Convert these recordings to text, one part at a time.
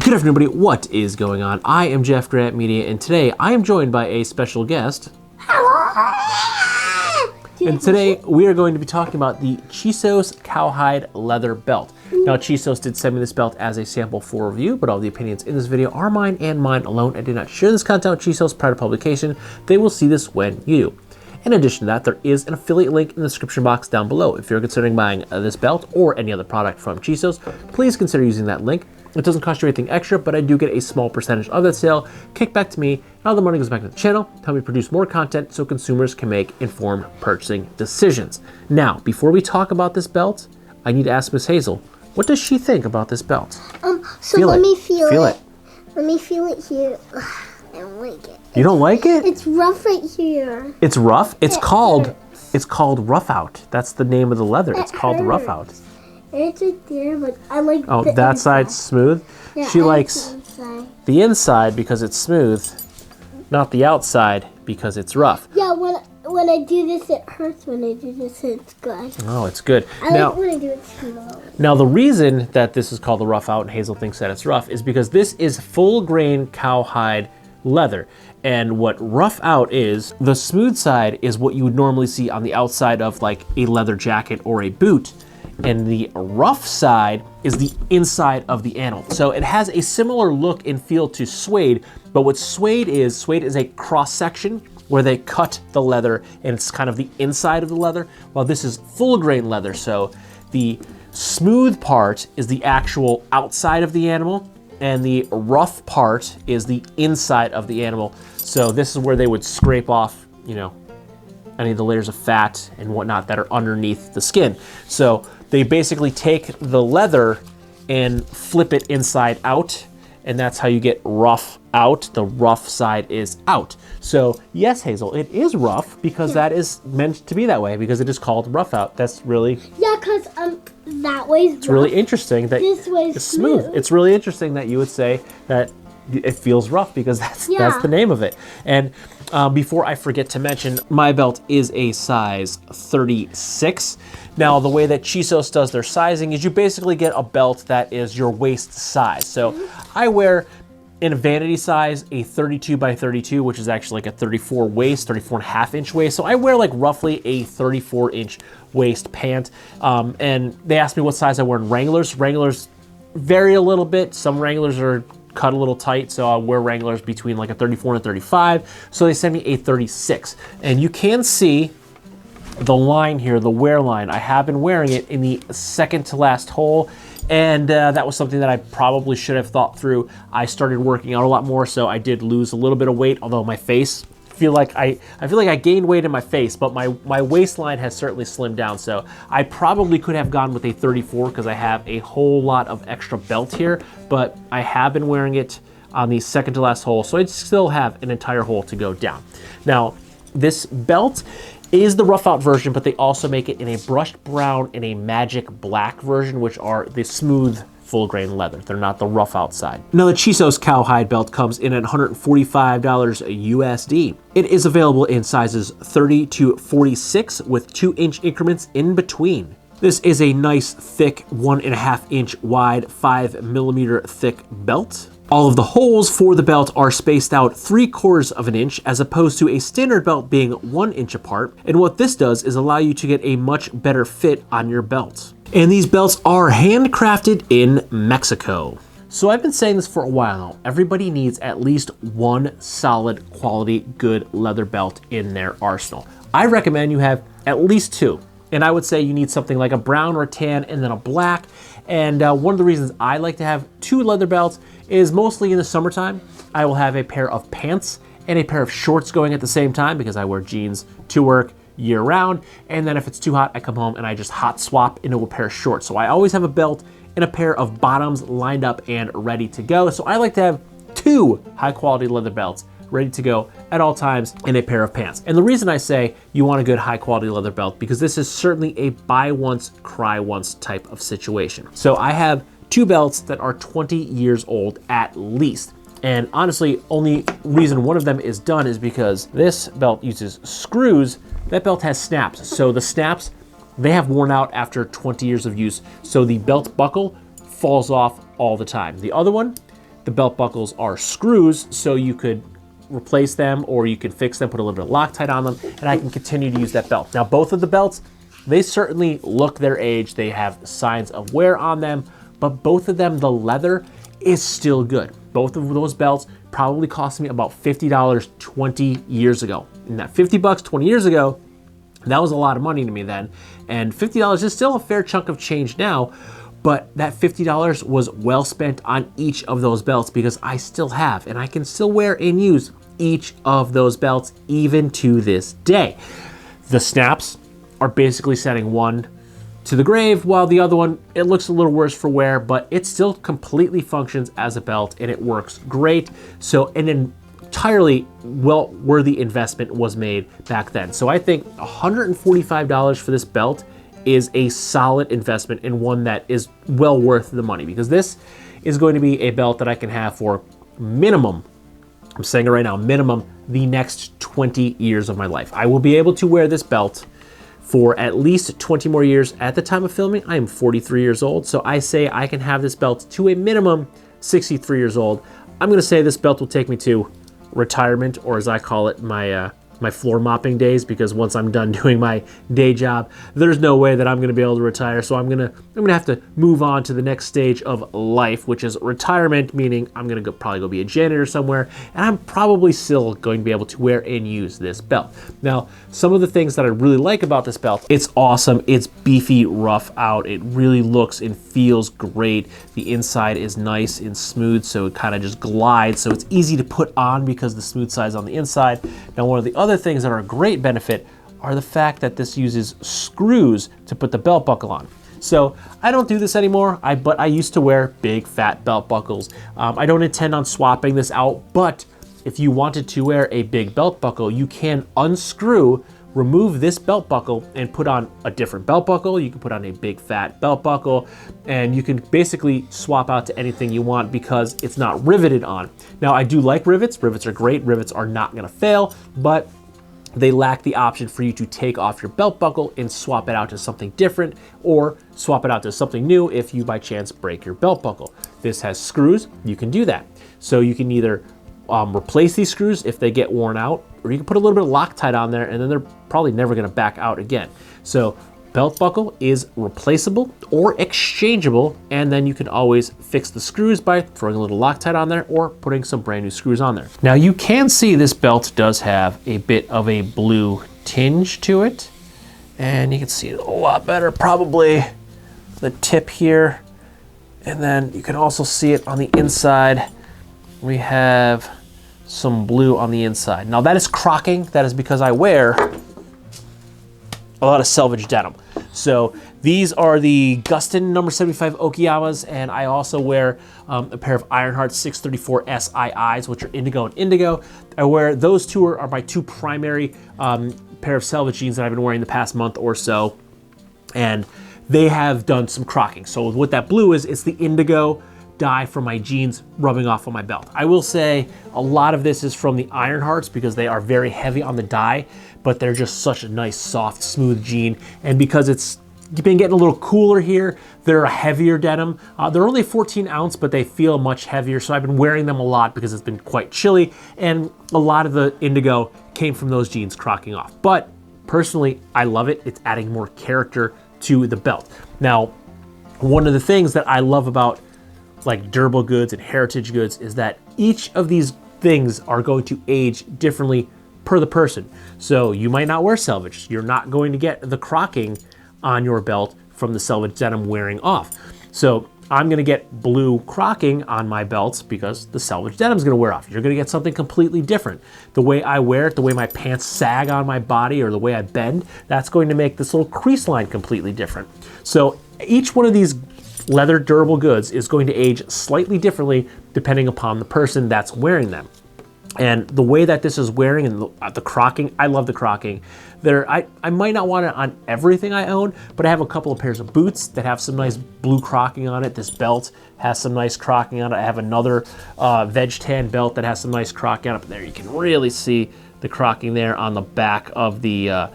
Good afternoon, everybody. What is going on? I am Jeff Grant Media, and today I am joined by a special guest. And today we are going to be talking about the Chisos Cowhide leather belt. Now, Chisos did send me this belt as a sample for review, but all the opinions in this video are mine and mine alone. I did not share this content with Chisos prior to publication. They will see this when you do. In addition to that, there is an affiliate link in the description box down below. If you're considering buying this belt or any other product from Chisos, please consider using that link. It doesn't cost you anything extra, but I do get a small percentage of that sale kicked back to me, and all the money goes back to the channel to help me produce more content so consumers can make informed purchasing decisions. Now, before we talk about this belt, I need to ask Miss Hazel, what does she think about this belt? Let me feel it. Let me feel it here. I don't like it. You don't like it? It's rough right here. It's rough? It's called Roughout. That's the name of the leather. It's called Roughout. It's right there, but I like the inside. Side's smooth? Yeah, she likes the inside because it's smooth, not the outside because it's rough. Yeah, when I do this, it hurts. When I do this, it's good. Oh, it's good. I like when I do it slow. Now, the reason that this is called the Roughout and Hazel thinks that it's rough is because this is full grain cowhide leather. And what Roughout is, the smooth side is what you would normally see on the outside of like a leather jacket or a boot. And the rough side is the inside of the animal. So it has a similar look and feel to suede, but what suede is a cross section where they cut the leather and it's kind of the inside of the leather, while this is full grain leather. So the smooth part is the actual outside of the animal and the rough part is the inside of the animal. So this is where they would scrape off, you know, any of the layers of fat and whatnot that are underneath the skin. So they basically take the leather and flip it inside out, and that's how you get rough out. The rough side is out. So yes, Hazel, it is rough because that is meant to be that way because it is called Roughout. That's really... Yeah, because that way's rough. It's really interesting that this way's smooth. It's really interesting that you would say that it feels rough because that's the name of it. And before I forget to mention, my belt is a size 36. Now, the way that Chisos does their sizing is you basically get a belt that is your waist size. So I wear in a vanity size a 32 by 32, which is actually like a 34 waist, 34.5 inch waist. So I wear like roughly a 34 inch waist pant. And they asked me what size I wear in Wranglers. Wranglers vary a little bit. Some Wranglers are cut a little tight, so I wear Wranglers between like a 34 and a 35. So they sent me a 36. And you can see the line here, the wear line. I have been wearing it in the second to last hole. And that was something that I probably should have thought through. I started working out a lot more, so I did lose a little bit of weight, although my face, I feel like I gained weight in my face, but my waistline has certainly slimmed down. So I probably could have gone with a 34 because I have a whole lot of extra belt here, but I have been wearing it on the second to last hole, so I still have an entire hole to go down. Now, this belt is the Roughout version, but they also make it in a brushed brown and a magic black version, which are the smooth full grain leather. They're not the Roughout side. Now, the Chisos Cowhide belt comes in at $145 USD. It is available in sizes 30 to 46 with 2-inch increments in between. This is a nice thick 1.5 inch wide, 5mm thick belt. All of the holes for the belt are spaced out 3/4 of an inch as opposed to a standard belt being 1 inch apart. And what this does is allow you to get a much better fit on your belt. And these belts are handcrafted in Mexico. So I've been saying this for a while now. Everybody needs at least one solid quality good leather belt in their arsenal. I recommend you have at least two. And I would say you need something like a brown or a tan and then a black. And one of the reasons I like to have two leather belts is mostly in the summertime. I will have a pair of pants and a pair of shorts going at the same time because I wear jeans to work year round. And then if it's too hot, I come home and I just hot swap into a pair of shorts. So I always have a belt and a pair of bottoms lined up and ready to go. So I like to have two high quality leather belts ready to go at all times in a pair of pants. And the reason I say you want a good high quality leather belt because this is certainly a buy once, cry once type of situation. So I have two belts that are 20 years old at least. And honestly, only reason one of them is done is because this belt uses screws. That belt has snaps. So the snaps, they have worn out after 20 years of use. So the belt buckle falls off all the time. The other one, The belt buckles are screws, so you could replace them or you can fix them, put a little bit of Loctite on them, and I can continue to use that belt. Now, both of the belts, they certainly look their age. They have signs of wear on them, but both of them, the leather is still good. Both of those belts probably cost me about $50 20 years ago. And that 50 bucks 20 years ago, that was a lot of money to me then. And $50 is still a fair chunk of change now, but that $50 was well spent on each of those belts because I still have, and I can still wear and use each of those belts even to this day. The snaps are basically setting one to the grave, while the other one, it looks a little worse for wear, but it still completely functions as a belt and it works great. So an entirely well-worthy investment was made back then. So I think $145 for this belt is a solid investment and one that is well worth the money, because this is going to be a belt that I can have for minimum, I'm saying it right now, minimum the next 20 years of my life. I will be able to wear this belt for at least 20 more years. At the time of filming, I am 43 years old, so I say I can have this belt to a minimum 63 years old. I'm gonna say this belt will take me to retirement, or as I call it, my floor mopping days, because once I'm done doing my day job, there's no way that I'm gonna be able to retire. So I'm gonna have to move on to the next stage of life, which is retirement, meaning I'm gonna probably go be a janitor somewhere, and I'm probably still going to be able to wear and use this belt. Now, some of the things that I really like about this belt, it's awesome, it's beefy, rough out, it really looks and feels great. The inside is nice and smooth, so it kind of just glides, so it's easy to put on because the smooth side is on the inside. Now, one of the other things that are a great benefit are the fact that this uses screws to put the belt buckle on. So I don't do this anymore, but I used to wear big fat belt buckles. I don't intend on swapping this out, but if you wanted to wear a big belt buckle, you can unscrew, remove this belt buckle and put on a different belt buckle. You can put on a big fat belt buckle, and you can basically swap out to anything you want because it's not riveted on. Now, I do like rivets. Rivets are great. Rivets are not gonna fail, but they lack the option for you to take off your belt buckle and swap it out to something different, or swap it out to something new if you by chance break your belt buckle. This has screws, you can do that. So you can either replace these screws if they get worn out, or you can put a little bit of Loctite on there and then they're probably never gonna back out again. So belt buckle is replaceable or exchangeable, and then you can always fix the screws by throwing a little Loctite on there or putting some brand new screws on there. Now, you can see this belt does have a bit of a blue tinge to it, and you can see it a lot better, probably the tip here, and then you can also see it on the inside. We have some blue on the inside. Now, that is crocking. That is because I wear a lot of selvage denim. So these are the Gustin number 75 Okiyamas, and I also wear a pair of Ironheart 634 SIIs, which are indigo and indigo. I wear those two are my two primary pair of selvage jeans that I've been wearing the past month or so, and they have done some crocking. So what that blue is, it's the indigo dye from my jeans rubbing off on my belt. I will say a lot of this is from the Ironhearts because they are very heavy on the dye, but they're just such a nice, soft, smooth jean. And because it's been getting a little cooler here, they're a heavier denim. They're only 14 ounce, but they feel much heavier. So I've been wearing them a lot because it's been quite chilly, and a lot of the indigo came from those jeans crocking off. But personally, I love it. It's adding more character to the belt. Now, one of the things that I love about like durable goods and heritage goods is that each of these things are going to age differently per the person. So you might not wear selvage. You're not going to get the crocking on your belt from the selvage denim wearing off. So I'm gonna get blue crocking on my belts because the selvage denim's gonna wear off. You're gonna get something completely different. The way I wear it, the way my pants sag on my body, or the way I bend, that's going to make this little crease line completely different. So each one of these leather durable goods is going to age slightly differently depending upon the person that's wearing them. And the way that this is wearing and the crocking, I love the crocking. I might not want it on everything I own, but I have a couple of pairs of boots that have some nice blue crocking on it. This belt has some nice crocking on it. I have another veg tan belt that has some nice crocking on it. But there you can really see the crocking there on the back of the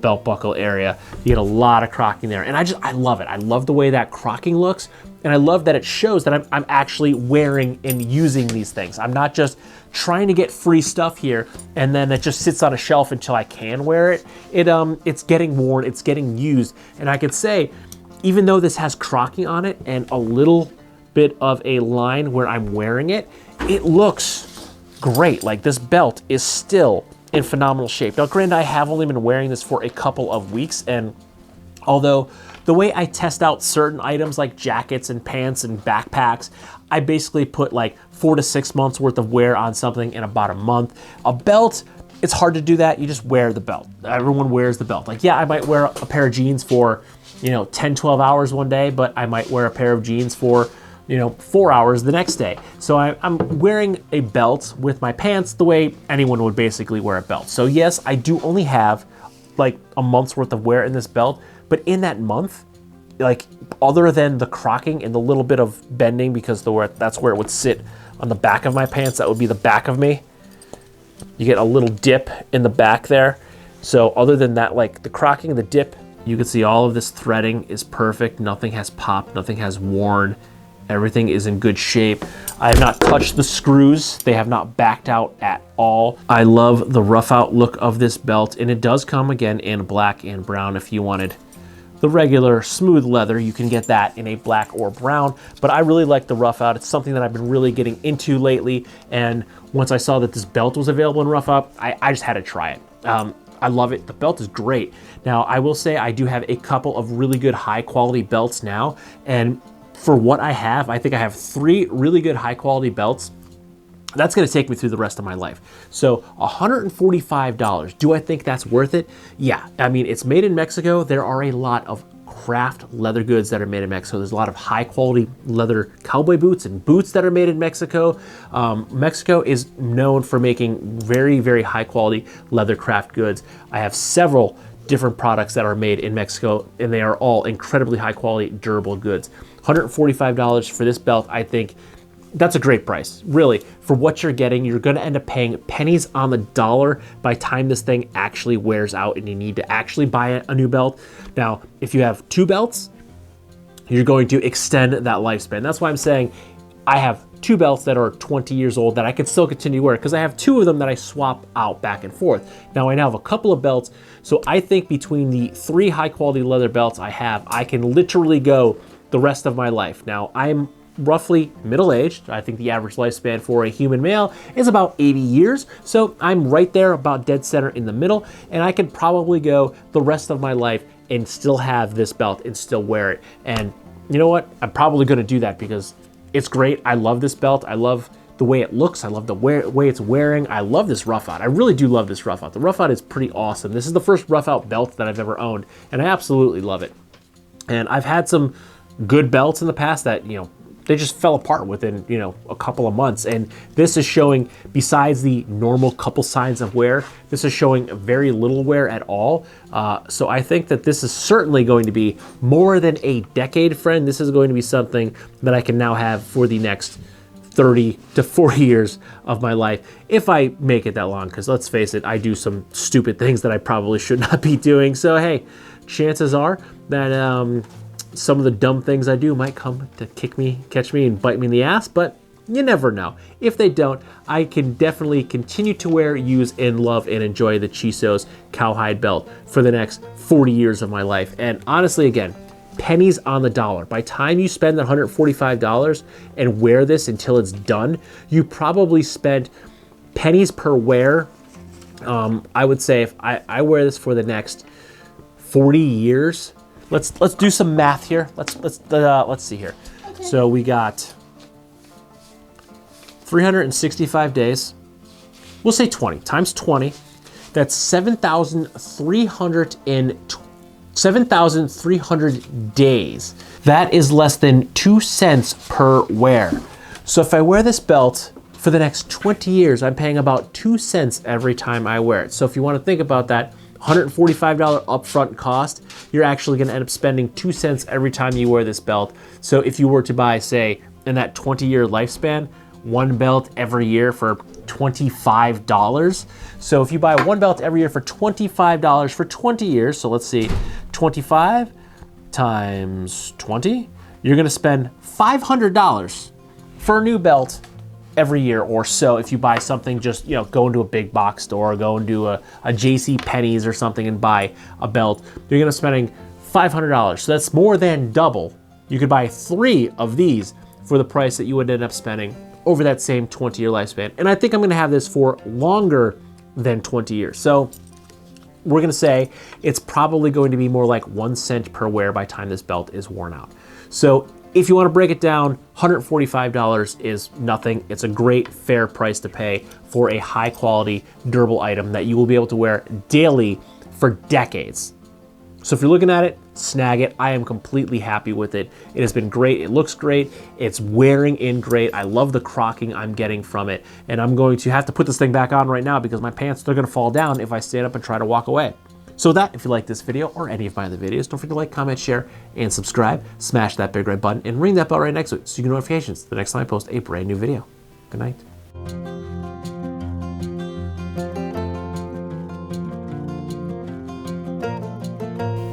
belt buckle area. You get a lot of crocking there, and I love it. I love the way that crocking looks, And I love that it shows that I'm actually wearing and using these things. I'm not just trying to get free stuff here and then it just sits on a shelf until I can wear it. It's getting worn, it's getting used. And I could say, even though this has crocking on it and a little bit of a line where I'm wearing it, it looks great. Like, this belt is still in phenomenal shape. Now, granted, I have only been wearing this for a couple of weeks, and although the way I test out certain items like jackets and pants and backpacks, I basically put like 4 to 6 months worth of wear on something in about a month. A belt, it's hard to do that. You just wear the belt. Everyone wears the belt. Like, yeah, I might wear a pair of jeans for, 10, 12 hours one day, but I might wear a pair of jeans for 4 hours the next day. So I'm wearing a belt with my pants the way anyone would basically wear a belt. So yes, I do only have like a month's worth of wear in this belt, but in that month, like, other than the crocking and the little bit of bending, because that's where it would sit on the back of my pants, that would be the back of me. You get a little dip in the back there. So other than that, like the crocking and the dip, you can see all of this threading is perfect. Nothing has popped, nothing has worn. Everything is in good shape. I have not touched the screws. They have not backed out at all. I love the Roughout look of this belt, and it does come again in black and brown. If you wanted the regular smooth leather, you can get that in a black or brown, but I really like the Roughout. It's something that I've been really getting into lately, and once I saw that this belt was available in Roughout, I just had to try it. I love it. The belt is great. Now, I will say I do have a couple of really good high quality belts now, and for what I have, I think I have 3 really good high quality belts. That's gonna take me through the rest of my life. So $145, do I think that's worth it? Yeah, I mean, it's made in Mexico. There are a lot of craft leather goods that are made in Mexico. There's a lot of high quality leather cowboy boots and boots that are made in Mexico. Mexico is known for making very, very high quality leather craft goods. I have several different products that are made in Mexico, and they are all incredibly high quality, durable goods. $145 for this belt, I think that's a great price. Really, for what you're getting, you're gonna end up paying pennies on the dollar by the time this thing actually wears out and you need to actually buy a new belt. Now, if you have 2 belts, you're going to extend that lifespan. That's why I'm saying I have 2 belts that are 20 years old that I could still continue to wear, because I have 2 of them that I swap out back and forth. Now I now have a couple of belts, so I think between the 3 high quality leather belts I have, I can literally go the rest of my life. Now, I'm roughly middle-aged. I think the average lifespan for a human male is about 80 years. So I'm right there, about dead center in the middle, and I can probably go the rest of my life and still have this belt and still wear it. And you know what? I'm probably gonna do that because it's great. I love this belt. I love the way it looks. I love the way it's wearing. I love this Roughout. I really do love this Roughout. The Roughout is pretty awesome. This is the first Roughout belt that I've ever owned, and I absolutely love it. And I've had some good belts in the past that, they just fell apart within, a couple of months. And this is showing, besides the normal couple signs of wear, this is showing very little wear at all. So I think that this is certainly going to be more than a decade, friend. This is going to be something that I can now have for the next 30 to 40 years of my life, if I make it that long, because let's face it, I do some stupid things that I probably should not be doing. So hey, chances are that some of the dumb things I do might come to catch me and bite me in the ass, but you never know. If they don't, I can definitely continue to wear, use, and love and enjoy the Chisos Cowhide belt for the next 40 years of my life. And honestly, again, pennies on the dollar. By the time you spend that $145 and wear this until it's done, you probably spent pennies per wear. I would say if I wear this for the next 40 years, let's do some math here. Let's see here. Okay. So we got 365 days. We'll say 20 times 20. That's 7,300 days. That is less than 2 cents per wear. So if I wear this belt for the next 20 years, I'm paying about 2 cents every time I wear it. So if you want to think about that, $145 upfront cost, you're actually going to end up spending 2 cents every time you wear this belt. So if you were to buy, say, in that 20-year lifespan, 1 belt every year for $25. So if you buy 1 belt every year for $25 for 20 years, so let's see, 25 times 20, you're going to spend $500 for a new belt every year or so. If you buy something, just, you know, go into a big box store, go into a JC Penney's or something and buy a belt, you're gonna spending $500. So that's more than double. You could buy 3 of these for the price that you would end up spending over that same 20-year lifespan. And I think I'm gonna have this for longer than 20 years. So we're gonna say it's probably going to be more like 1 cent per wear by the time this belt is worn out. So if you wanna break it down, $145 is nothing. It's a great, fair price to pay for a high quality, durable item that you will be able to wear daily for decades. So if you're looking at it, snag it. I am completely happy with it. It has been great. It looks great. It's wearing in great. I love the crocking I'm getting from it. And I'm going to have to put this thing back on right now because my pants, they're gonna fall down if I stand up and try to walk away. So with that, if you like this video or any of my other videos, don't forget to like, comment, share, and subscribe. Smash that big red button and ring that bell right next to it so you get notifications the next time I post a brand new video. Good night.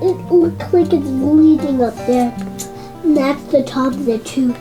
It looks like it's bleeding up there. And that's the top of the tube.